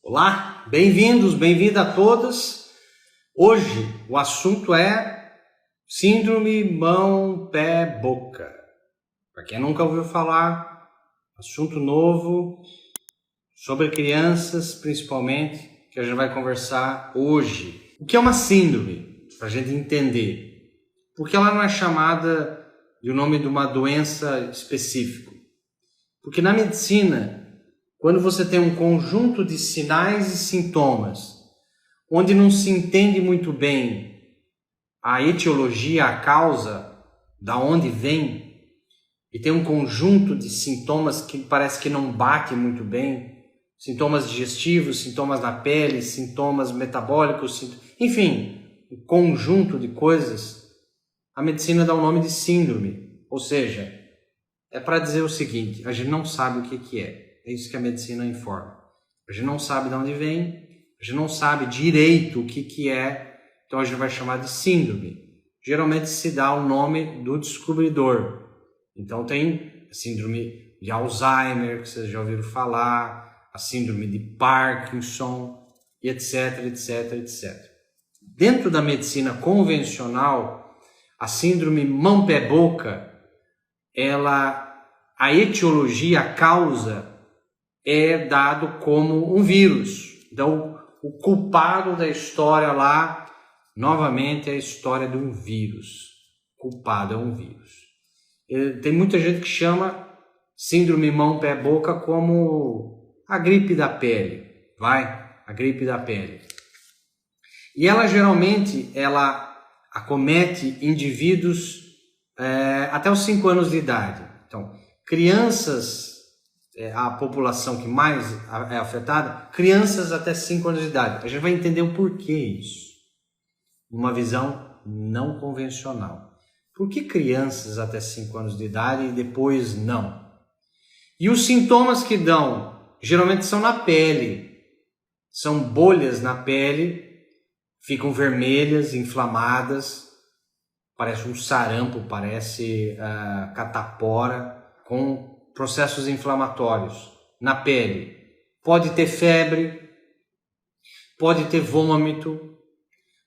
Olá, bem-vindos, bem-vinda a todas. Hoje o assunto é síndrome mão, pé, boca. Para quem nunca ouviu falar, assunto novo sobre crianças, principalmente, que a gente vai conversar hoje. O que é uma síndrome? Para a gente entender. Porque ela não é chamada de o nome de uma doença específica. Porque na medicina, quando você tem um conjunto de sinais e sintomas, onde não se entende muito bem a etiologia, a causa, da onde vem, e tem um conjunto de sintomas que parece que não bate muito bem, sintomas digestivos, sintomas na pele, sintomas metabólicos, enfim, um conjunto de coisas, a medicina dá o nome de síndrome. Ou seja, é para dizer o seguinte, a gente não sabe o que é. É isso que a medicina informa. A gente não sabe de onde vem, a gente não sabe direito o que é, então a gente vai chamar de síndrome. Geralmente se dá o nome do descobridor. Então tem a síndrome de Alzheimer, que vocês já ouviram falar, a síndrome de Parkinson, e etc, etc, etc. Dentro da medicina convencional, a síndrome mão-pé-boca, a etiologia, a causa, é dado como um vírus. Então, o culpado da história lá, novamente, é a história de um vírus. O culpado é um vírus. Tem muita gente que chama síndrome mão-pé-boca como a gripe da pele. A gripe da pele. E ela geralmente, acomete indivíduos até os 5 anos de idade. Então, crianças, a população que mais é afetada, crianças até 5 anos de idade. A gente vai entender o porquê isso. Uma visão não convencional. Por que crianças até 5 anos de idade e depois não? E os sintomas que dão, geralmente são na pele. São bolhas na pele, ficam vermelhas, inflamadas, parece um sarampo, parece catapora, com processos inflamatórios na pele. Pode ter febre, pode ter vômito,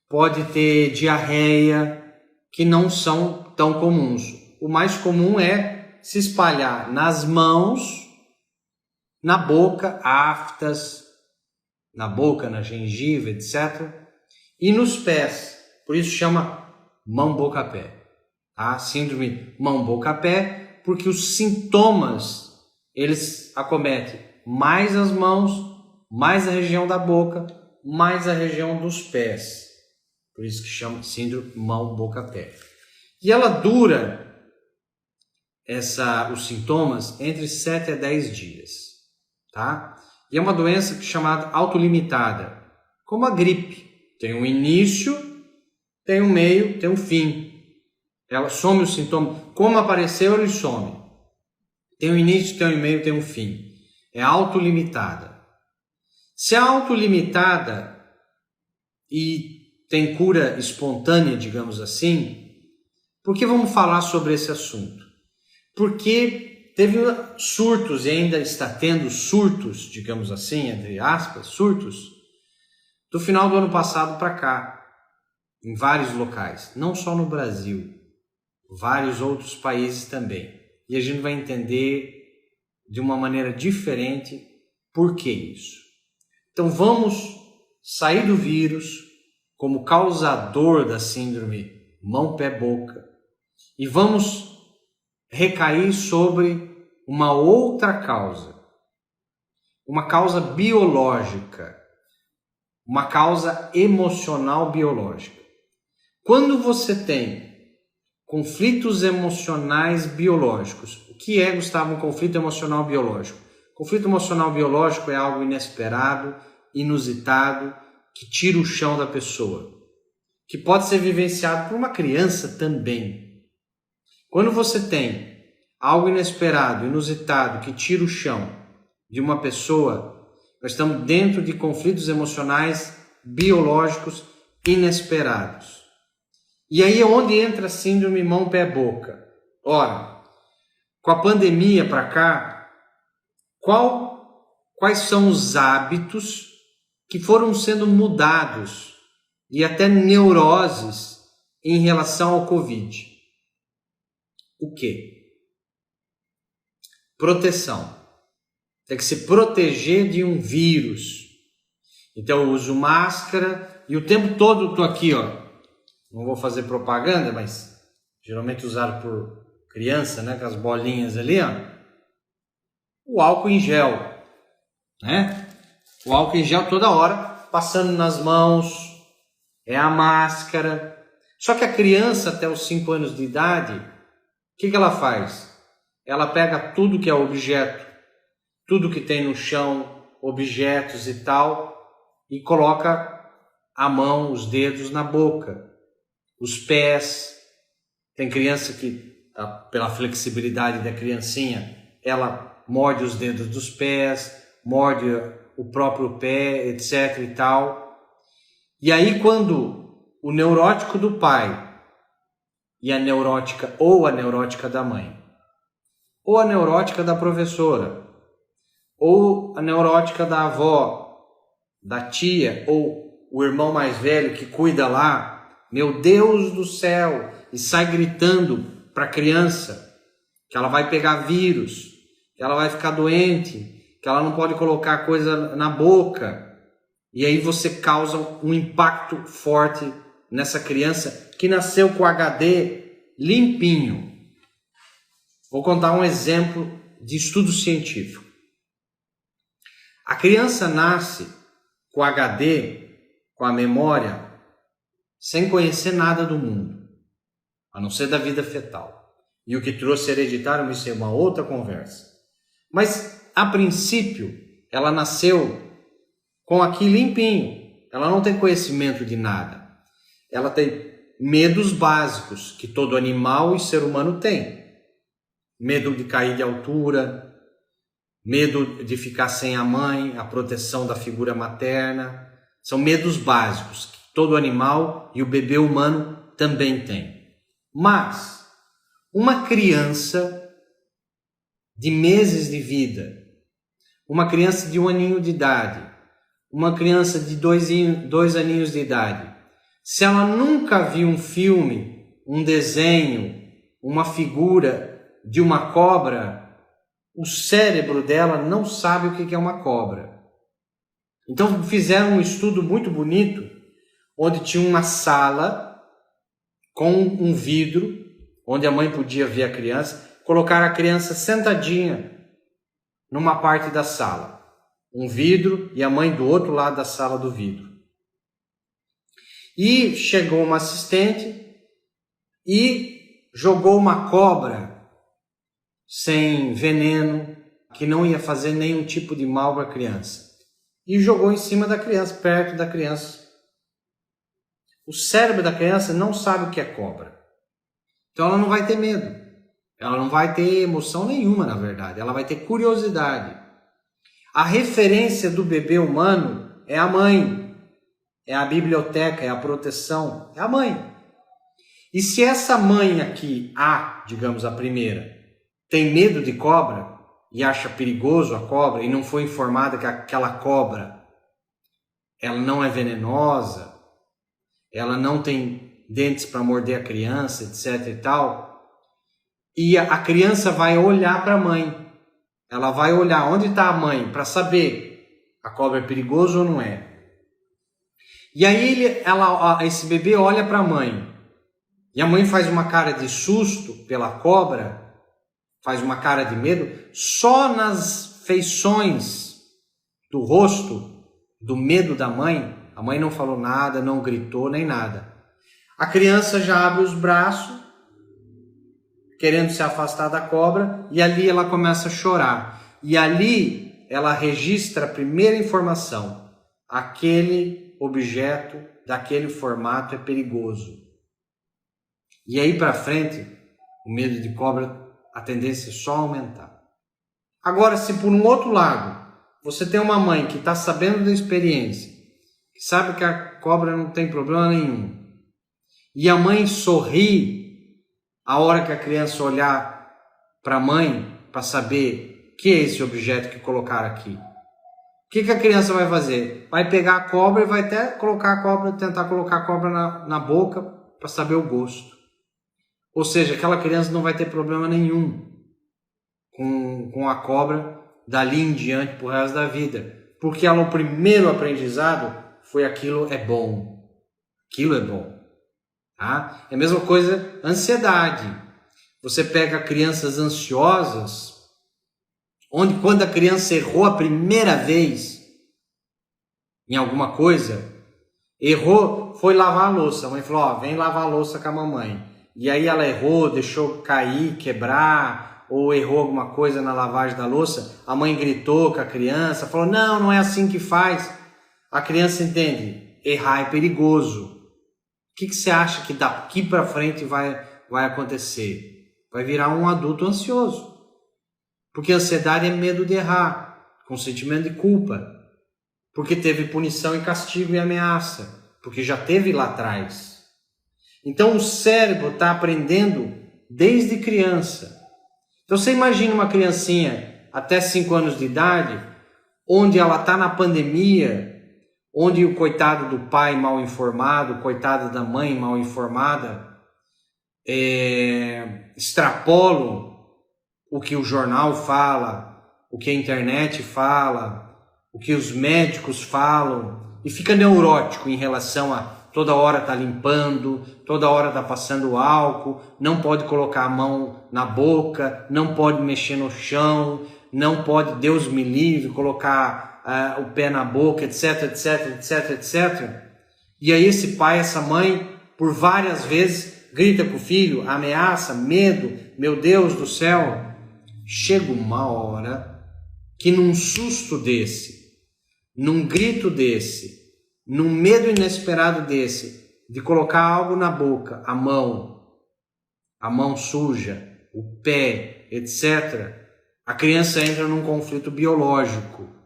pode ter diarreia, que não são tão comuns. O mais comum é se espalhar nas mãos, na boca, aftas, na boca, na gengiva, etc. E nos pés, por isso chama mão-boca-pé. Síndrome mão-boca-pé, porque os sintomas, eles acometem mais as mãos, mais a região da boca, mais a região dos pés. Por isso que chama síndrome mão-boca-pé. E ela dura, os sintomas, entre 7 a 10 dias. Tá? E é uma doença que é chamada autolimitada, como a gripe. Tem um início, tem um meio, tem um fim. Ela some os sintomas. Como apareceu, ele some. Tem um início, tem um meio, tem um fim. É autolimitada. Se é autolimitada e tem cura espontânea, digamos assim, por que vamos falar sobre esse assunto? Porque teve surtos e ainda está tendo surtos, digamos assim, entre aspas, surtos, do final do ano passado para cá, em vários locais, não só no Brasil, vários outros países também. E a gente vai entender de uma maneira diferente por que isso. Então vamos sair do vírus como causador da síndrome mão-pé-boca e vamos recair sobre uma outra causa, uma causa biológica, uma causa emocional biológica. Quando você tem conflitos emocionais biológicos. O que é, Gustavo, um conflito emocional biológico? Conflito emocional biológico é algo inesperado, inusitado, que tira o chão da pessoa, que pode ser vivenciado por uma criança também. Quando você tem algo inesperado, inusitado, que tira o chão de uma pessoa, nós estamos dentro de conflitos emocionais biológicos inesperados. E aí é onde entra a síndrome mão-pé-boca. Ora, com a pandemia para cá, quais são os hábitos que foram sendo mudados e até neuroses em relação ao Covid. O quê? Proteção. Tem que se proteger de um vírus. Então eu uso máscara e o tempo todo eu tô aqui, ó. Não vou fazer propaganda, mas geralmente usado por criança, né, com as bolinhas ali, ó. O álcool em gel, né? O álcool em gel toda hora, passando nas mãos, é a máscara. Só que a criança até os 5 anos de idade, o que ela faz? Ela pega tudo que é objeto, tudo que tem no chão, objetos e tal, e coloca a mão, os dedos na boca, os pés. Tem criança que, pela flexibilidade da criancinha, ela morde os dedos dos pés, morde o próprio pé, etc e tal. E aí quando o neurótico do pai e a neurótica ou a neurótica da mãe, ou a neurótica da professora, ou a neurótica da avó, da tia, ou o irmão mais velho que cuida lá, meu Deus do céu, e sai gritando para a criança que ela vai pegar vírus, que ela vai ficar doente, que ela não pode colocar coisa na boca. E aí você causa um impacto forte nessa criança que nasceu com HD limpinho. Vou contar um exemplo de estudo científico. A criança nasce com HD, com a memória, sem conhecer nada do mundo, a não ser da vida fetal. E o que trouxe hereditário, isso é uma outra conversa. Mas, a princípio, ela nasceu com aqui limpinho. Ela não tem conhecimento de nada. Ela tem medos básicos que todo animal e ser humano tem. Medo de cair de altura, medo de ficar sem a mãe, a proteção da figura materna. São medos básicos que todo animal e o bebê humano também tem. Mas uma criança de meses de vida, uma criança de 1 aninho de idade, uma criança de 2 aninhos de idade, se ela nunca viu um filme, um desenho, uma figura de uma cobra, o cérebro dela não sabe o que é uma cobra. Então fizeram um estudo muito bonito, onde tinha uma sala com um vidro, onde a mãe podia ver a criança, colocar a criança sentadinha numa parte da sala, um vidro e a mãe do outro lado da sala do vidro. E chegou uma assistente e jogou uma cobra sem veneno, que não ia fazer nenhum tipo de mal para a criança. E jogou em cima da criança, perto da criança. O cérebro da criança não sabe o que é cobra. Então ela não vai ter medo. Ela não vai ter emoção nenhuma, na verdade. Ela vai ter curiosidade. A referência do bebê humano é a mãe. É a biblioteca, é a proteção. É a mãe. E se essa mãe aqui, digamos a primeira, tem medo de cobra e acha perigoso a cobra e não foi informada que aquela cobra ela não é venenosa, ela não tem dentes para morder a criança, etc e tal, e a criança vai olhar para a mãe. Ela vai olhar onde está a mãe para saber a cobra é perigosa ou não é. E aí esse bebê olha para a mãe e a mãe faz uma cara de susto pela cobra, faz uma cara de medo, só nas feições do rosto, do medo da mãe, a mãe não falou nada, não gritou nem nada. A criança já abre os braços, querendo se afastar da cobra, e ali ela começa a chorar. E ali ela registra a primeira informação: aquele objeto, daquele formato é perigoso. E aí para frente, o medo de cobra, a tendência é só aumentar. Agora, se por um outro lado, você tem uma mãe que está sabendo da experiência, que sabe que a cobra não tem problema nenhum, e a mãe sorri a hora que a criança olhar para a mãe para saber o que é esse objeto que colocaram aqui. que a criança vai fazer? Vai pegar a cobra e vai até tentar colocar a cobra na boca para saber o gosto. Ou seja, aquela criança não vai ter problema nenhum com a cobra dali em diante pro resto da vida. Porque o primeiro aprendizado foi aquilo é bom. Aquilo é bom. Tá? É a mesma coisa, ansiedade. Você pega crianças ansiosas, onde quando a criança errou a primeira vez em alguma coisa, errou, foi lavar a louça. A mãe falou, vem lavar a louça com a mamãe. E aí ela errou, deixou cair, quebrar, ou errou alguma coisa na lavagem da louça. A mãe gritou com a criança, falou, não é assim que faz. A criança entende, errar é perigoso. O que você acha que daqui para frente vai acontecer? Vai virar um adulto ansioso. Porque a ansiedade é medo de errar, com sentimento de culpa. Porque teve punição e castigo e ameaça. Porque já teve lá atrás. Então o cérebro está aprendendo desde criança. Então você imagina uma criancinha até 5 anos de idade, onde ela está na pandemia, onde o coitado do pai mal informado, o coitado da mãe mal informada, extrapolam o que o jornal fala, o que a internet fala, o que os médicos falam, e fica neurótico em relação a toda hora tá limpando, toda hora tá passando álcool, não pode colocar a mão na boca, não pode mexer no chão, não pode, Deus me livre, colocar o pé na boca, etc, etc, etc, etc. E aí esse pai, essa mãe, por várias vezes, grita pro filho, ameaça, medo, meu Deus do céu. Chega uma hora que num susto desse, num grito desse, num medo inesperado desse, de colocar algo na boca, a mão suja, o pé, etc., a criança entra num conflito biológico.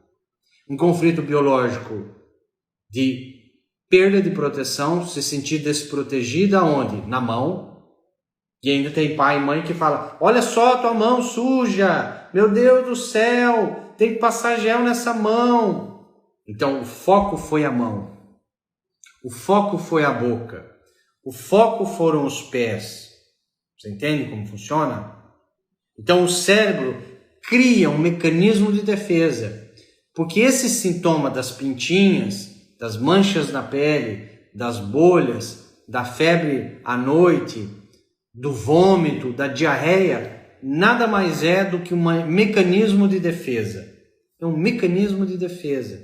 Um conflito biológico de perda de proteção, se sentir desprotegida onde? Na mão. E ainda tem pai e mãe que fala, olha só tua mão suja, meu Deus do céu, tem que passar gel nessa mão. Então o foco foi a mão, o foco foi a boca, o foco foram os pés. Você entende como funciona? Então o cérebro cria um mecanismo de defesa, porque esse sintoma das pintinhas, das manchas na pele, das bolhas, da febre à noite, do vômito, da diarreia, nada mais é do que um mecanismo de defesa. É um mecanismo de defesa.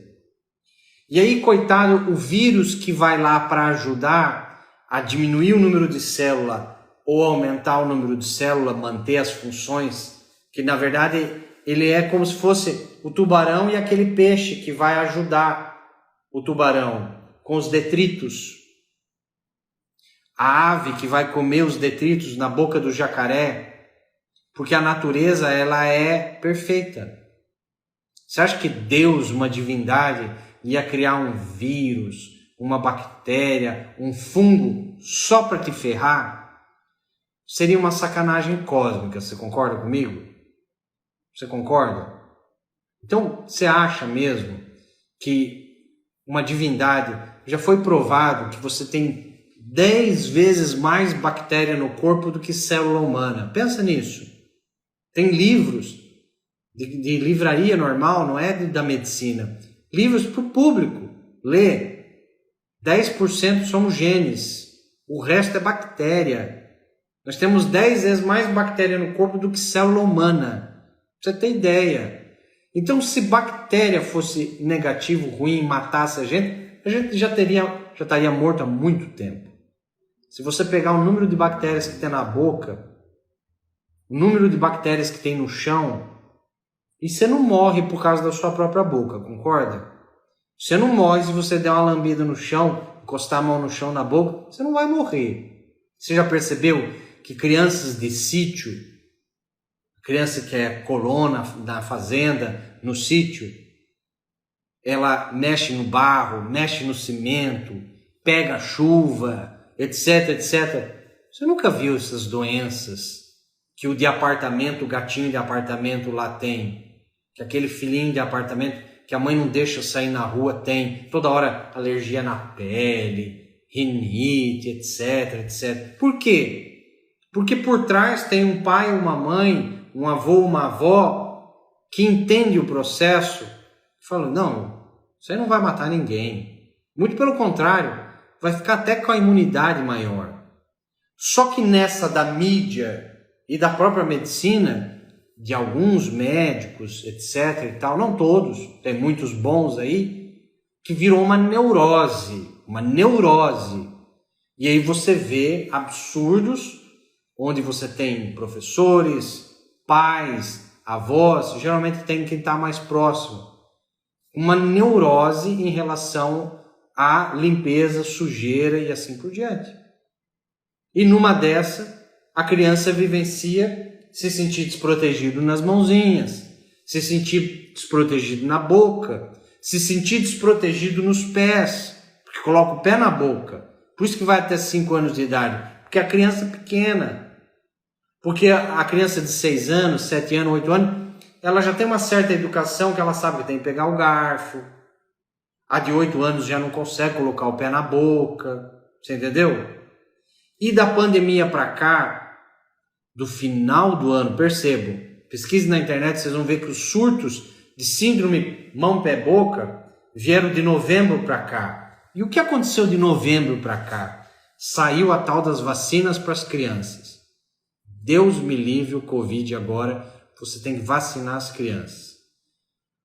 E aí, coitado, o vírus que vai lá para ajudar a diminuir o número de célula ou aumentar o número de célula, manter as funções, que na verdade ele é como se fosse o tubarão e aquele peixe que vai ajudar o tubarão com os detritos. A ave que vai comer os detritos na boca do jacaré, porque a natureza ela é perfeita. Você acha que Deus, uma divindade, ia criar um vírus, uma bactéria, um fungo só para te ferrar? Seria uma sacanagem cósmica, você concorda comigo? Você concorda? Então, você acha mesmo que uma divindade, já foi provado que você tem 10 vezes mais bactéria no corpo do que célula humana. Pensa nisso. Tem livros de livraria normal, não é da medicina. Livros para o público. Lê. 10% são genes. O resto é bactéria. Nós temos 10 vezes mais bactéria no corpo do que célula humana. Pra você ter ideia. Então, se bactéria fosse negativo, ruim, matasse a gente já estaria morto há muito tempo. Se você pegar o número de bactérias que tem na boca, o número de bactérias que tem no chão, e você não morre por causa da sua própria boca, concorda? Você não morre se você der uma lambida no chão, encostar a mão no chão na boca, você não vai morrer. Você já percebeu que crianças de sítio, criança que é colona na fazenda, no sítio, ela mexe no barro, mexe no cimento, pega a chuva, etc, etc. Você nunca viu essas doenças que o de apartamento, o gatinho de apartamento lá tem? Que aquele filhinho de apartamento que a mãe não deixa sair na rua, tem toda hora alergia na pele, rinite, etc, etc. Por quê? Porque por trás tem um pai, uma mãe, um avô, uma avó que entende o processo e fala, não, isso aí não vai matar ninguém. Muito pelo contrário, vai ficar até com a imunidade maior. Só que nessa da mídia e da própria medicina, de alguns médicos, etc e tal, não todos, tem muitos bons aí, que virou uma neurose. E aí você vê absurdos, onde você tem professores, pais, avós, geralmente tem quem está mais próximo. Uma neurose em relação à limpeza, sujeira e assim por diante. E numa dessa, a criança vivencia se sentir desprotegido nas mãozinhas, se sentir desprotegido na boca, se sentir desprotegido nos pés, porque coloca o pé na boca. Por isso que vai até 5 anos de idade, porque a criança é pequena. Porque a criança de 6 anos, 7 anos, 8 anos, ela já tem uma certa educação que ela sabe que tem que pegar o garfo. A de 8 anos já não consegue colocar o pé na boca. Você entendeu? E da pandemia para cá, do final do ano, percebam, pesquise na internet, vocês vão ver que os surtos de síndrome mão-pé-boca vieram de novembro para cá. E o que aconteceu de novembro para cá? Saiu a tal das vacinas para as crianças. Deus me livre o Covid agora, você tem que vacinar as crianças.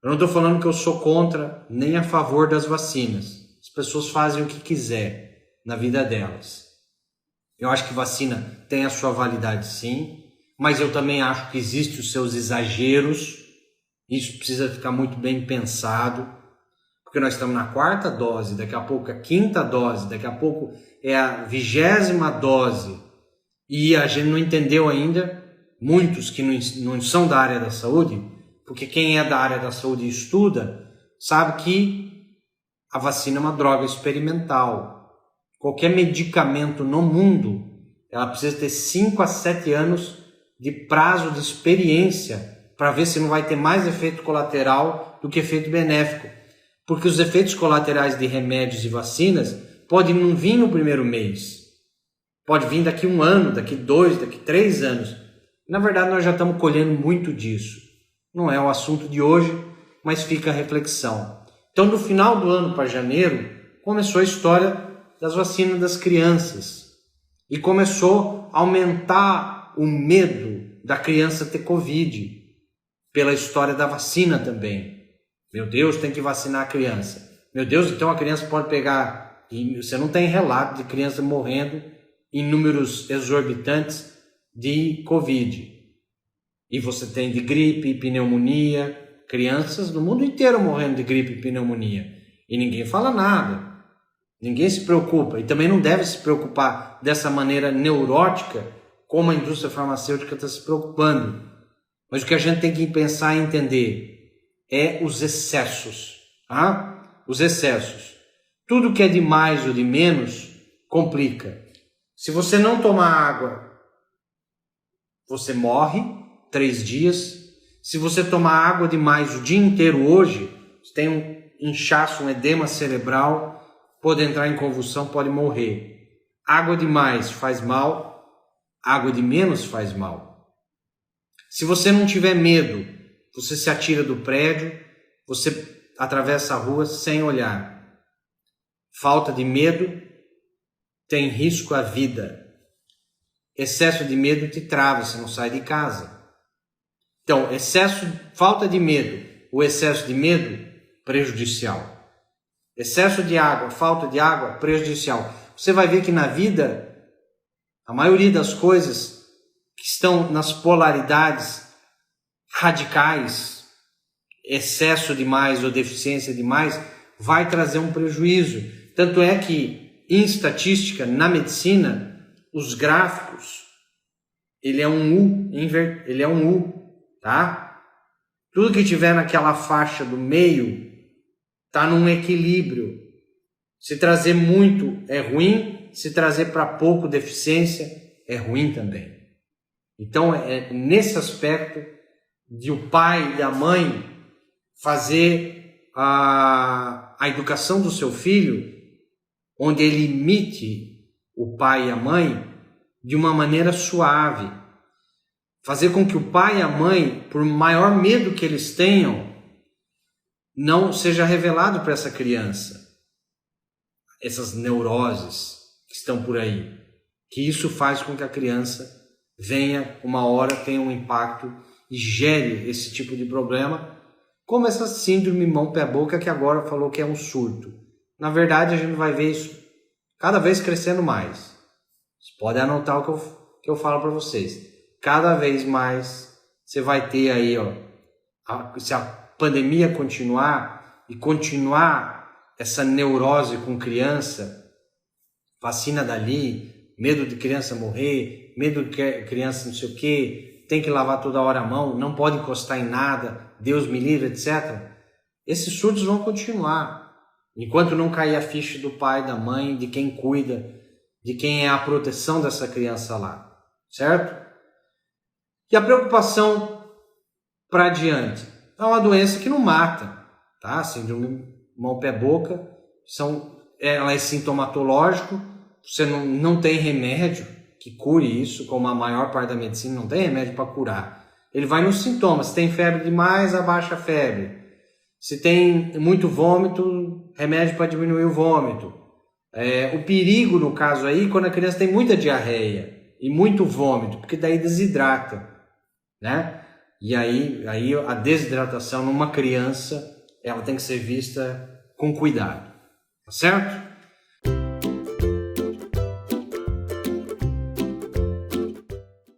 Eu não estou falando que eu sou contra nem a favor das vacinas. As pessoas fazem o que quiser na vida delas. Eu acho que vacina tem a sua validade sim, mas eu também acho que existem os seus exageros. Isso precisa ficar muito bem pensado, porque nós estamos na 4ª dose, daqui a pouco a 5ª dose, daqui a pouco é a 20ª dose, e a gente não entendeu ainda, muitos que não são da área da saúde, porque quem é da área da saúde e estuda, sabe que a vacina é uma droga experimental. Qualquer medicamento no mundo, ela precisa ter 5 a 7 anos de prazo de experiência para ver se não vai ter mais efeito colateral do que efeito benéfico. Porque os efeitos colaterais de remédios e vacinas podem não vir no primeiro mês. Pode vir daqui 1 ano, daqui 2, daqui 3 anos. Na verdade, nós já estamos colhendo muito disso. Não é o assunto de hoje, mas fica a reflexão. Então, do final do ano para janeiro, começou a história das vacinas das crianças. E começou a aumentar o medo da criança ter Covid, pela história da vacina também. Meu Deus, tem que vacinar a criança. Meu Deus, então a criança pode pegar... E você não tem relato de criança morrendo em números exorbitantes de Covid. E você tem de gripe e pneumonia, crianças do mundo inteiro morrendo de gripe e pneumonia. E ninguém fala nada. Ninguém se preocupa e também não deve se preocupar dessa maneira neurótica como a indústria farmacêutica está se preocupando. Mas o que a gente tem que pensar e entender é os excessos. Os excessos. Tudo que é de mais ou de menos complica. Se você não tomar água, você morre 3 dias. Se você tomar água demais o dia inteiro hoje, você tem um inchaço, um edema cerebral, pode entrar em convulsão, pode morrer. Água demais faz mal, água de menos faz mal. Se você não tiver medo, você se atira do prédio, você atravessa a rua sem olhar. Falta de medo tem risco à vida. Excesso de medo te trava, você não sai de casa. Então, falta de medo, o excesso de medo, prejudicial. Excesso de água, falta de água, prejudicial. Você vai ver que na vida, a maioria das coisas que estão nas polaridades radicais, excesso demais ou deficiência demais, vai trazer um prejuízo. Tanto é que, em estatística, na medicina, os gráficos, ele é um U, tá? Tudo que tiver naquela faixa do meio está num equilíbrio. Se trazer muito é ruim, se trazer para pouco deficiência é ruim também. Então é nesse aspecto de o pai e a mãe fazer a educação do seu filho, onde ele imite o pai e a mãe de uma maneira suave. Fazer com que o pai e a mãe, por maior medo que eles tenham, não seja revelado para essa criança. Essas neuroses que estão por aí. Que isso faz com que a criança venha, uma hora, tenha um impacto e gere esse tipo de problema, como essa síndrome mão-pé-boca que agora falou que é um surto. Na verdade, a gente vai ver isso cada vez crescendo mais. Vocês podem anotar o que eu falo para vocês. Cada vez mais você vai ter aí, se a pandemia continuar e continuar essa neurose com criança, vacina dali, medo de criança morrer, medo de criança não sei o que, tem que lavar toda hora a mão, não pode encostar em nada, Deus me livre, etc. Esses surtos vão continuar. Enquanto não cair a ficha do pai, da mãe, de quem cuida, de quem é a proteção dessa criança lá. Certo? E a preocupação para adiante. É uma doença que não mata. Tá? Síndrome mão-pé-boca. Ela é sintomatológico. Você não tem remédio que cure isso, como a maior parte da medicina não tem remédio para curar. Ele vai nos sintomas. Se tem febre demais, abaixa a febre. Se tem muito vômito, remédio para diminuir o vômito. O perigo, no caso aí, quando a criança tem muita diarreia e muito vômito, porque daí desidrata, né? E aí a desidratação numa criança, ela tem que ser vista com cuidado, tá certo?